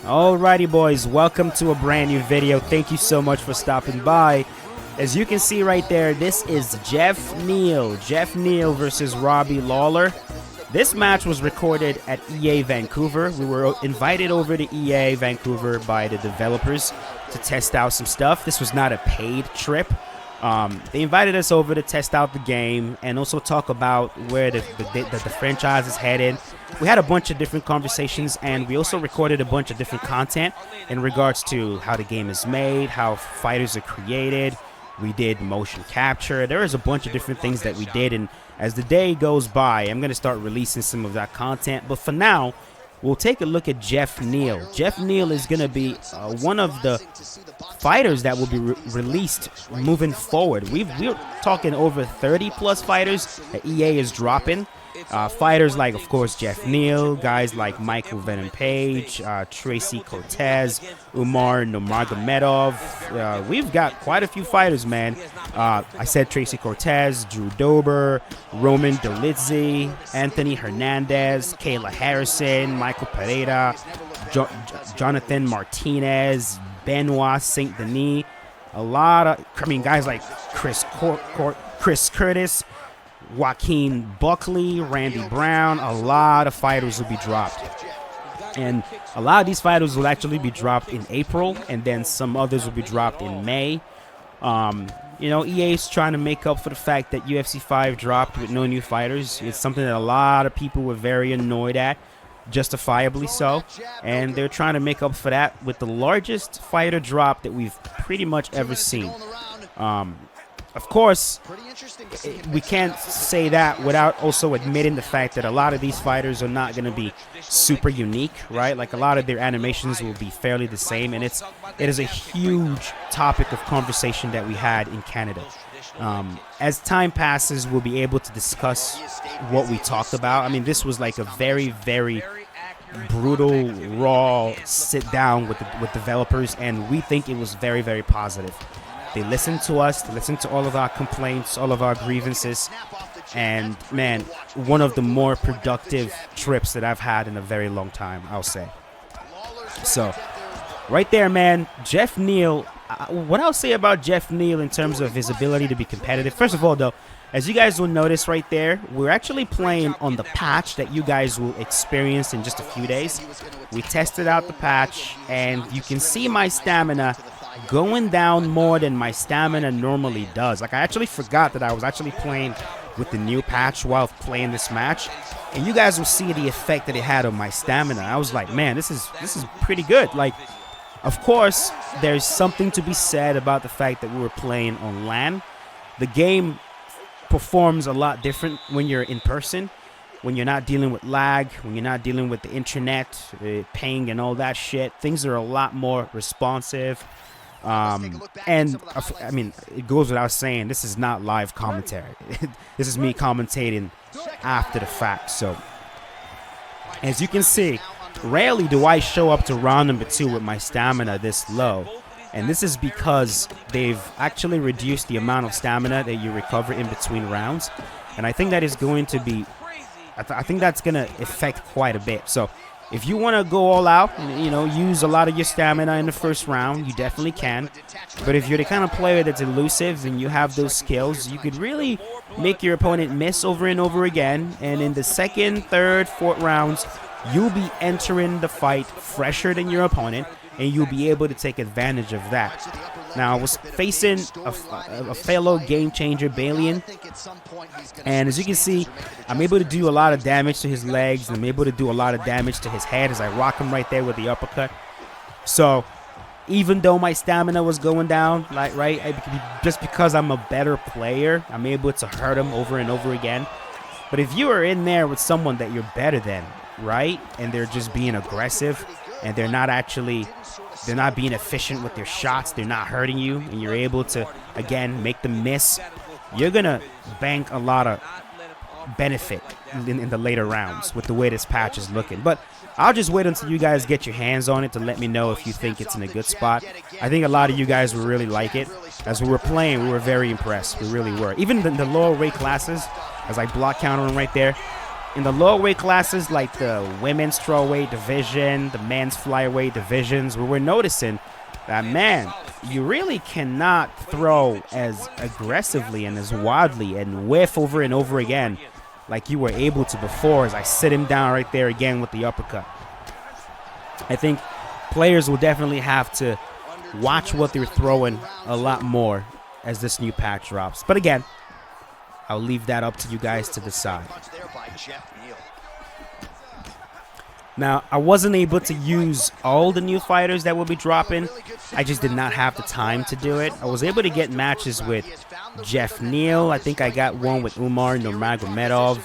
Alrighty boys, welcome to a brand new video. Thank you so much for stopping by. As you can see right there, this is Geoff Neal versus Robbie Lawler. This match was recorded at EA Vancouver. We were invited over to EA Vancouver by the developers to test out some stuff. This was not a paid trip. They invited us over to test out the game and also talk about where the franchise is headed. We had a bunch of different conversations, and we also recorded a bunch of different content in regards to how the game is made, how fighters are created. We did motion capture. There is a bunch of different things that we did, and as the day goes by, I'm going to start releasing some of that content. But for now, we'll take a look at Geoff Neal. Geoff Neal is going to be one of the fighters that will be released moving forward. We're talking over 30+ fighters that EA is dropping. Fighters like, of course, Geoff Neal, guys like Michael Venom Page, Tracy Cortez, Umar Nurmagomedov. We've got quite a few fighters, man. I said Tracy Cortez, Drew Dober, Roman Dolidze, Anthony Hernandez, Kayla Harrison, Michael Pereira, Jonathan Martinez, Benoit Saint Denis. A lot of, guys like Chris Curtis, Joaquin Buckley, Randy Brown. A lot of fighters will be dropped, and a lot of these fighters will actually be dropped in April, and then some others will be dropped in May. You know, EA is trying to make up for the fact that UFC 5 dropped with no new fighters. It's something that a lot of people were very annoyed at, justifiably so, and they're trying to make up for that with the largest fighter drop that we've pretty much ever seen. Of course, we can't say that without also admitting the fact that a lot of these fighters are not going to be super unique, right? Like, a lot of their animations will be fairly the same, and it is a huge topic of conversation that we had in Canada. As time passes, we'll be able to discuss what we talked about. I mean, this was like a very, very brutal, raw sit down with developers, and we think it was very, very positive. They listened to us, they listened to all of our complaints, all of our grievances, and man, one of the more productive trips that I've had in a very long time, I'll say. So, right there, man, Geoff Neal. What I'll say about Geoff Neal in terms of his ability to be competitive, first of all, though, as you guys will notice right there, we're actually playing on the patch that you guys will experience in just a few days. We tested out the patch, and you can see my stamina going down more than my stamina normally does. Like, I actually forgot that I was actually playing with the new patch while playing this match, and you guys will see the effect that it had on my stamina. I was like, man, this is pretty good. Like, of course, there's something to be said about the fact that we were playing on LAN. The game performs a lot different when you're in person, when you're not dealing with lag, when you're not dealing with the internet, ping and all that shit. Things are a lot more responsive. And I mean, it goes without saying, this is not live commentary. This is me commentating after the fact. So, as you can see, rarely do I show up to round number 2 with my stamina this low. And this is because they've actually reduced the amount of stamina that you recover in between rounds. And I think that is going to be, I think that's going to affect quite a bit. So, if you want to go all out, you know, use a lot of your stamina in the first round, you definitely can. But if you're the kind of player that's elusive and you have those skills, you could really make your opponent miss over and over again. And in the second, third, fourth rounds, you'll be entering the fight fresher than your opponent, and you'll be able to take advantage of that. Now, I was facing a fellow game changer, Balian, and as you can see, I'm able to do a lot of damage to his legs, and I'm able to do a lot of damage to his head as I rock him right there with the uppercut. So, even though my stamina was going down, like, right, just because I'm a better player, I'm able to hurt him over and over again. But if you are in there with someone that you're better than, right, and they're just being aggressive, and they're not being efficient with their shots, they're not hurting you, and you're able to, again, make them miss, you're going to bank a lot of benefit in the later rounds with the way this patch is looking. But I'll just wait until you guys get your hands on it to let me know if you think it's in a good spot. I think a lot of you guys will really like it. As we were playing, we were very impressed. We really were. Even the lower weight classes, as I block counter them right there, in the lower weight classes, like the women's strawweight division, the men's flyweight divisions, where we're noticing that, man, you really cannot throw as aggressively and as wildly and whiff over and over again like you were able to before, as I sit him down right there again with the uppercut. I think players will definitely have to watch what they're throwing a lot more as this new patch drops. But again, I'll leave that up to you guys to decide. Now, I wasn't able to use all the new fighters that will be dropping. I just did not have the time to do it. I was able to get matches with Geoff, Neal. I think I got one with Umar Nurmagomedov.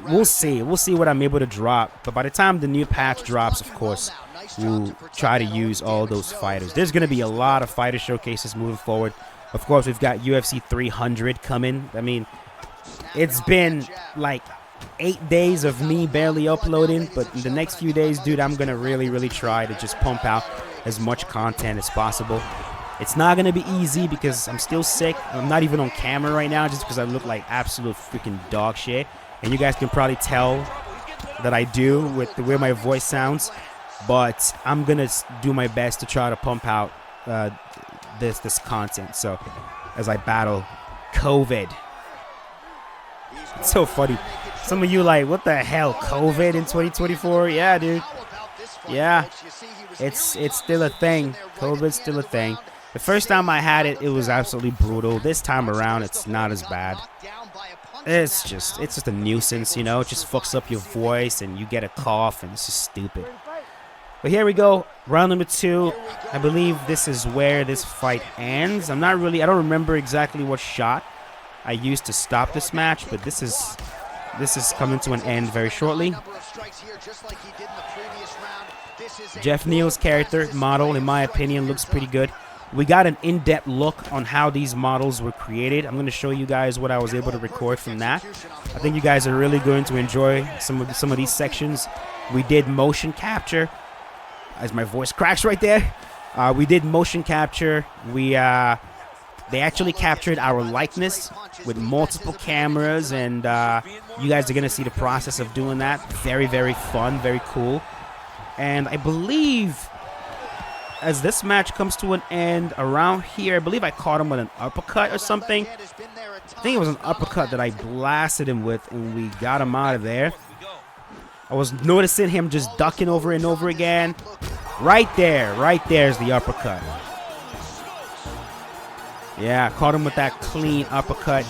We'll see. We'll see what I'm able to drop. But by the time the new patch drops, of course, we'll try to use all those fighters. There's going to be a lot of fighter showcases moving forward. Of course, we've got UFC 300 coming. I mean, it's been like 8 days of me barely uploading, but in the next few days, dude, I'm gonna really try to just pump out as much content as possible. It's not gonna be easy because I'm still sick. I'm not even on camera right now just because I look like absolute freaking dog shit, and you guys can probably tell that I do with the way my voice sounds. But I'm gonna do my best to try to pump out this content, so as I battle COVID. It's so funny. Some of you like, what the hell, COVID in 2024? Yeah, dude. Yeah, it's still a thing. COVID's still a thing. The first time I had it, it was absolutely brutal. This time around, it's not as bad. It's just a nuisance, you know. It just fucks up your voice, and you get a cough, and it's just stupid. But here we go, round number 2. I believe this is where this fight ends. I don't remember exactly what shot I used to stop this match, but this is coming to an end very shortly. Geoff Neal's character model, in my opinion, looks pretty good. We got an in-depth look on how these models were created. I'm going to show you guys what I was able to record from that. I think you guys are really going to enjoy some of these sections. We did motion capture. As my voice cracks right there, we did motion capture. They actually captured our likeness with multiple cameras, and you guys are gonna see the process of doing that. Very fun, very cool. And I believe as this match comes to an end around here, I believe I caught him with an uppercut or something. I think it was an uppercut that I blasted him with, and we got him out of there. I was noticing him just ducking over and over again. Right there's the uppercut. Yeah, caught him with that clean uppercut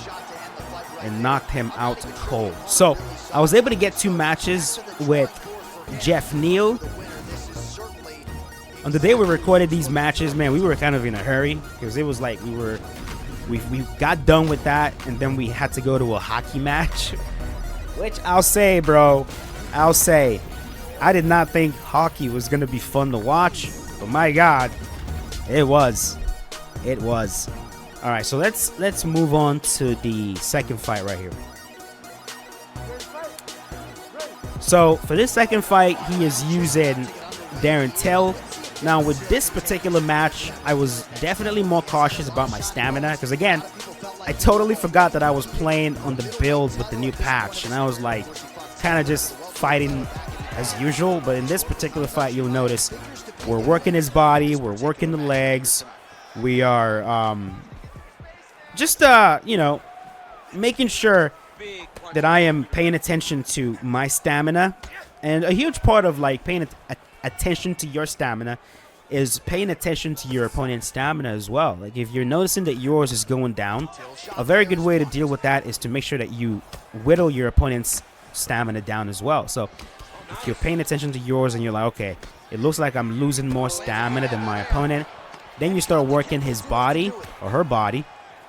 and knocked him out cold. So I was able to get 2 matches with Geoff Neal. On the day we recorded these matches, man, we were kind of in a hurry because it was like we got done with that, and then we had to go to a hockey match. Which I'll say, bro, I did not think hockey was going to be fun to watch, but my God, it was. It was. All right, so let's move on to the second fight right here. So for this second fight, he is using Darren Till. Now with this particular match, I was definitely more cautious about my stamina because, again, I totally forgot that I was playing on the build with the new patch, and I was like kind of just fighting as usual. But in this particular fight, you'll notice we're working his body, we're working the legs, we are just you know, making sure that I am paying attention to my stamina. And a huge part of like paying attention to your stamina is paying attention to your opponent's stamina as well. Like if you're noticing that yours is going down, a very good way to deal with that is to make sure that you whittle your opponent's stamina down as well. So if you're paying attention to yours and you're like, okay, it looks like I'm losing more stamina than my opponent, then you start working his body or her body,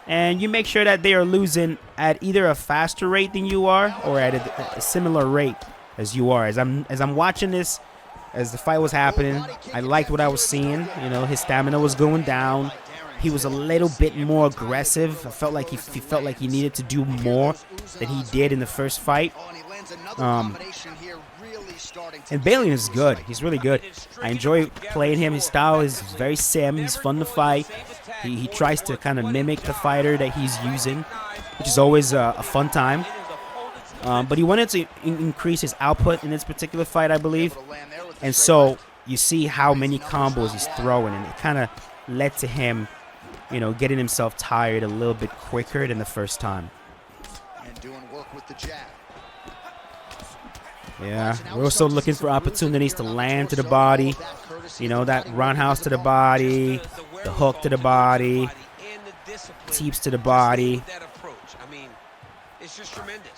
and you make sure that they are losing at either a faster rate than you are or at a similar rate as you are. As I'm watching this, as the fight was happening, I liked what I was seeing. You know, his stamina was going down. He was a little bit more aggressive. I felt like he felt like he needed to do more than he did in the first fight. And Balian is good. He's really good. I enjoy playing him. His style is very sim. He's fun to fight. He tries to kind of mimic the fighter that he's using, which is always a fun time. But he wanted to increase his output in this particular fight, I believe. And so you see how many combos he's throwing, and it kind of led to him, you know, getting himself tired a little bit quicker than the first time. And doing work with the jab. Yeah, we're also looking for opportunities to land to the body. You know, that roundhouse to the body, the hook to the body, teeps to the body. I mean, it's just tremendous.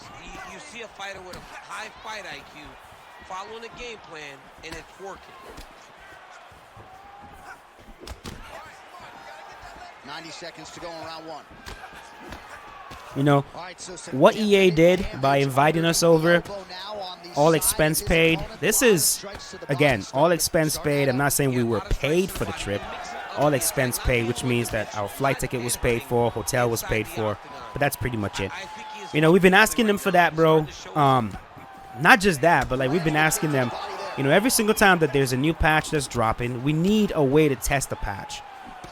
You see a fighter with a high fight IQ following a game plan, and it's working. 90 seconds to go in round one. You know, what EA did by inviting us over, all expense paid. This is, again, all expense paid. I'm not saying we were paid for the trip. All expense paid, which means that our flight ticket was paid for, hotel was paid for, but that's pretty much it. You know, we've been asking them for that, bro. Not just that, but like we've been asking them, you know, every single time that there's a new patch that's dropping, we need a way to test the patch.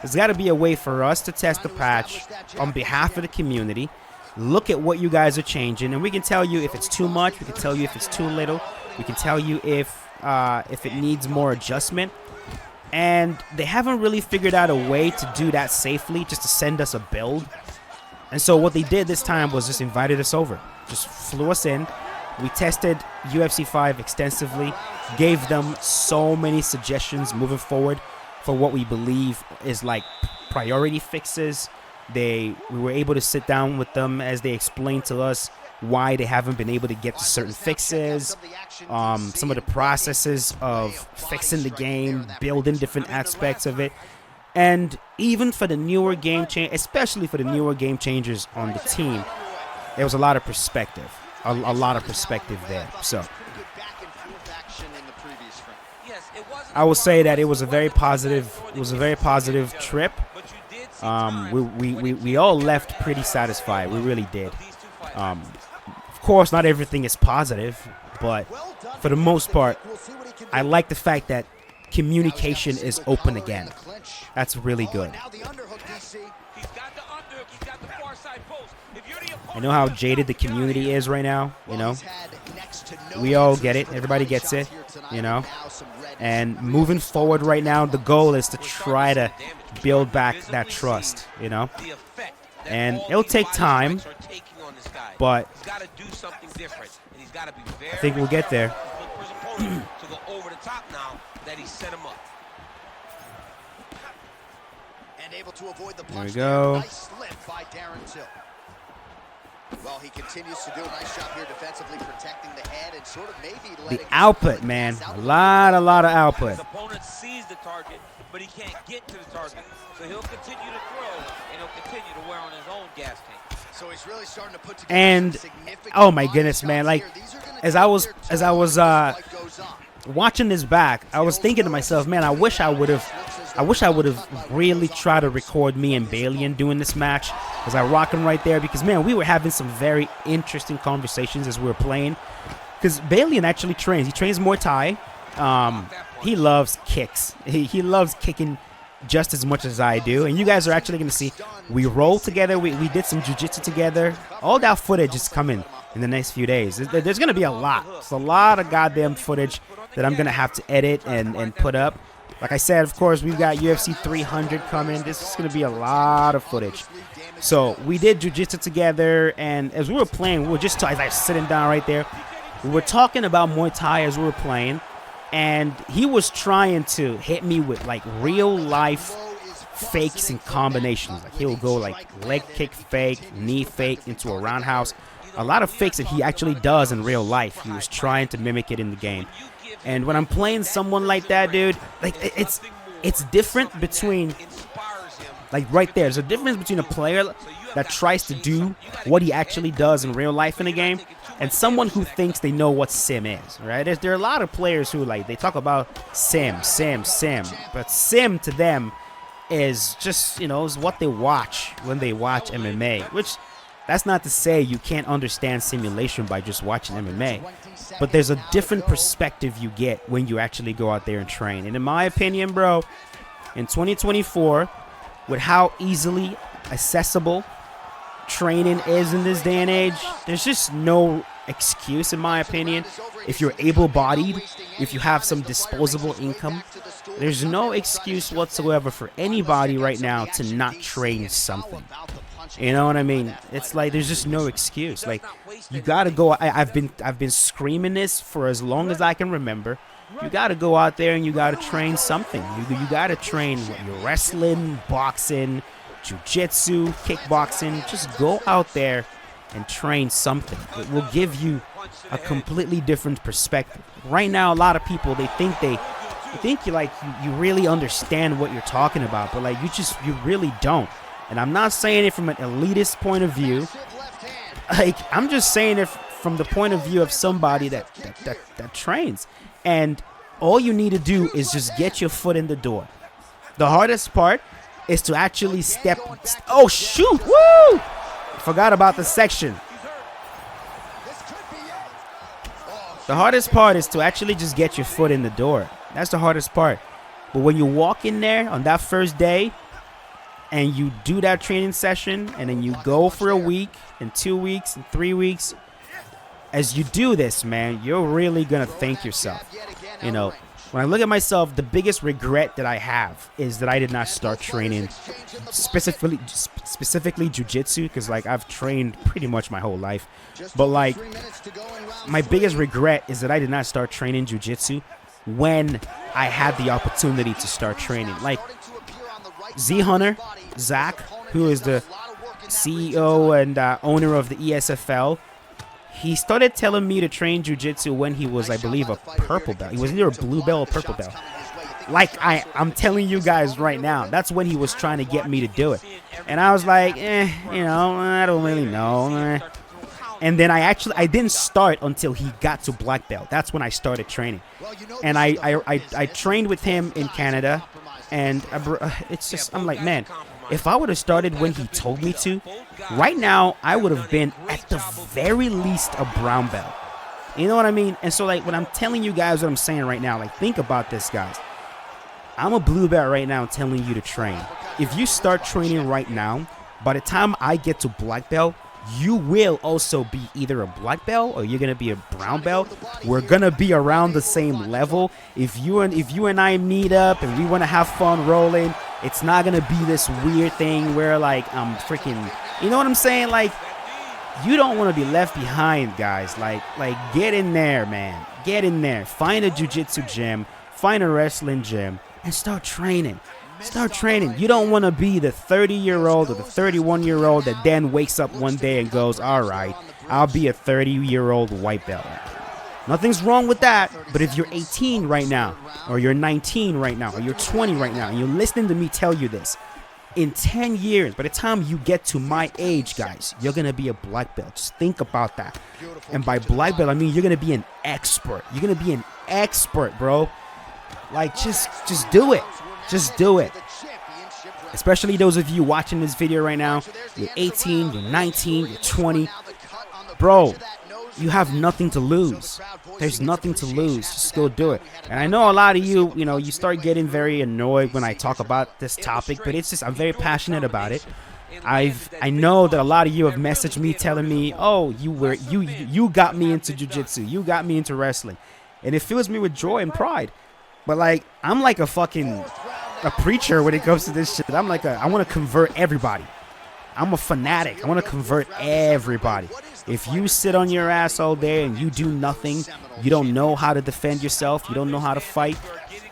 There's got to be a way for us to test the patch on behalf of the community. Look at what you guys are changing, and we can tell you if it's too much. We can tell you if it's too little. We can tell you if it needs more adjustment. And they haven't really figured out a way to do that safely, just to send us a build. And so what they did this time was just invited us over, just flew us in. We tested UFC 5 extensively, gave them so many suggestions moving forward for what we believe is like priority fixes. We were able to sit down with them as they explained to us why they haven't been able to get to certain fixes, some of the processes of fixing the game, building different aspects of it. And even for the newer game change, especially for the newer game changers on the team, there was a lot of perspective, a lot of perspective there. So I will say that it was a very positive trip. We all left pretty satisfied. We really did. Of course, not everything is positive, but for the most part, I like the fact that communication is open again. That's really good. I know how jaded the community is right now, you know. We all get it. Everybody gets it, you know. And moving forward right now, the goal is to try to build back that trust, you know. And it'll take time, but I think we'll get there. There we go. Well, he continues to do a nice job here defensively, protecting the head and sort of maybe the output, man. A lot of output. His opponent sees the target, but he can't get to the target. So he'll continue to throw, and he'll continue to wear on his own gas tank. So he's really starting to put together and oh my goodness, man, like as I was watching this back, I was thinking to myself, man, I wish I would have really tried to record me and Balian doing this match. Was I rocking right there? Because man, we were having some very interesting conversations as we were playing. Because Balian actually trains. He trains Muay Thai. He loves kicks. He loves kicking just as much as I do. And you guys are actually going to see we rolled together. We did some jiu-jitsu together. All that footage is coming in the next few days. There's going to be a lot. It's a lot of goddamn footage that I'm going to have to edit and put up. Like I said, of course, we've got UFC 300 coming. This is going to be a lot of footage. So we did jiu-jitsu together, and as we were playing, we were just as I was sitting down right there, we were talking about Muay Thai as we were playing, and he was trying to hit me with like real life fakes and combinations. Like he'll go like leg kick fake, knee fake into a roundhouse. A lot of fakes that he actually does in real life. He was trying to mimic it in the game. And when I'm playing someone like that, dude, like it's different between, like right there, there's a difference between a player that tries to do what he actually does in real life in a game and someone who thinks they know what sim is, right? There are a lot of players who like, they talk about sim, but sim to them is just, you know, is what they watch when they watch MMA, which that's not to say you can't understand simulation by just watching MMA, but there's a different perspective you get when you actually go out there and train. And in my opinion, bro, in 2024, with how easily accessible training is in this day and age, there's just no excuse, in my opinion. If you're able-bodied, if you have some disposable income, there's no excuse whatsoever for anybody right now to not train something. You know what I mean? It's like there's just no excuse. Like, you gotta go. I've been screaming this for as long as I can remember. You gotta go out there and you gotta train something. You gotta train your wrestling, boxing, jiu-jitsu, kickboxing. Just go out there and train something. It will give you a completely different perspective. Right now, a lot of people, they think you really understand what you're talking about, but like you really don't. And I'm not saying it from an elitist point of view. Like, I'm just saying it from the point of view of somebody that trains. And all you need to do is just get your foot in the door. The hardest part is to actually step. Oh, shoot. Woo! Forgot about the section. The hardest part is to actually just get your foot in the door. That's the hardest part. But when you walk in there on that first day and you do that training session and then you go for a week and 2 weeks and 3 weeks, as you do this, man, you're really going to thank yourself. You know, when I look at myself, the biggest regret that I have is that I did not start training specifically jiu-jitsu, because like I've trained pretty much my whole life. But like my biggest regret is that I did not start training jiu-jitsu when I had the opportunity to start training. Like Z Hunter, Zach, who is the CEO and owner of the ESFL, he started telling me to train jiu-jitsu when he was, I believe, a purple belt. He was either a blue belt or purple belt. Like I'm telling you guys right now, that's when he was trying to get me to do it. And I was like, you know, I don't really know. And then I didn't start until he got to black belt. That's when I started training. And I trained with him in Canada. And it's just, I'm like, man, if I would have started when he told me to, right now, I would have been at the very least a brown belt. You know what I mean? And so, like, when I'm telling you guys what I'm saying right now, like, think about this, guys. I'm a blue belt right now telling you to train. If you start training right now, by the time I get to black belt, you will also be either a black belt or you're going to be a brown belt. We're going to be around the same level. If you and I meet up and we want to have fun rolling, it's not going to be this weird thing where like I'm freaking, you know what I'm saying? Like, you don't want to be left behind, guys. Like get in there, man. Get in there. Find a jiu-jitsu gym, find a wrestling gym and start training. Start training. You don't want to be the 30-year-old or the 31-year-old that then wakes up one day and goes, all right, I'll be a 30-year-old white belt. Nothing's wrong with that. But if you're 18 right now, or you're 19 right now, or you're 20 right now, and you're listening to me tell you this, in 10 years, by the time you get to my age, guys, you're going to be a black belt. Just think about that. And by black belt, I mean you're going to be an expert. You're going to be an expert, bro. Like, just do it. Just do it. Especially those of you watching this video right now. You're 18, you're 19, you're 20. Bro, you have nothing to lose. There's nothing to lose. Just go do it. And I know a lot of you, you know, you start getting very annoyed when I talk about this topic, but it's just, I'm very passionate about it. I know that a lot of you have messaged me telling me, oh, you got me into jiu-jitsu. You got me into wrestling. And it fills me with joy and pride. But like, I'm like a preacher when it comes to this shit. I want to convert everybody. I'm a fanatic. I want to convert everybody. If you sit on your ass all day and you do nothing, you don't know how to defend yourself, you don't know how to fight,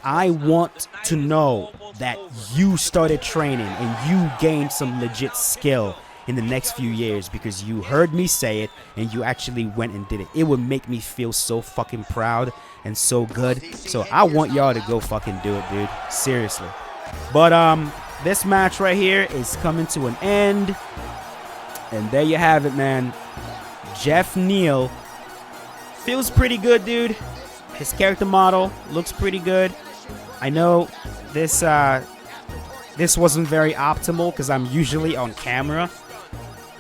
I want to know that you started training and you gained some legit skill in the next few years because you heard me say it and you actually went and did it. It would make me feel so fucking proud and so good. So I want y'all to go fucking do it, dude. Seriously. But this match right here is coming to an end. And there you have it, man. Geoff Neal feels pretty good, dude. His character model looks pretty good. I know this wasn't very optimal because I'm usually on camera,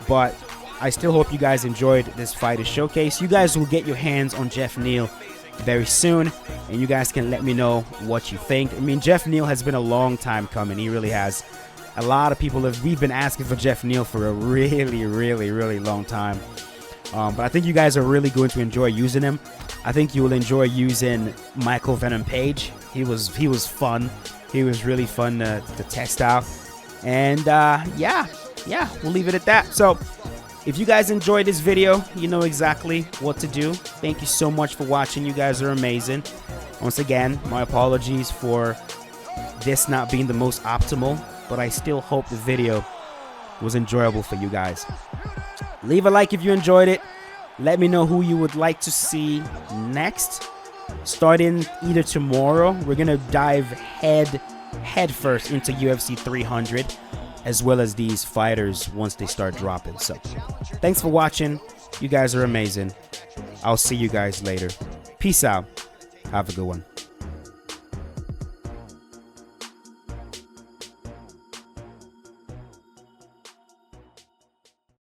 but I still hope you guys enjoyed this fighter showcase. You guys will get your hands on Geoff Neal very soon, and you guys can let me know what you think. I mean, Geoff Neal has been a long time coming. He really has. A lot of people we've been asking for Geoff Neal for a really long time. But I think you guys are really going to enjoy using him. I think you will enjoy using Michael Venom Page. He was fun. He was really fun to test out. And yeah, we'll leave it at that. So if you guys enjoyed this video, you know exactly what to do. Thank you so much for watching. You guys are amazing. Once again, my apologies for this not being the most optimal, but I still hope the video was enjoyable for you guys. Leave a like if you enjoyed it. Let me know who you would like to see next. Starting either tomorrow, we're gonna dive head first into UFC 300, as well as these fighters once they start dropping. So thanks for watching. You guys are amazing. I'll see you guys later. Peace out. Have a good one.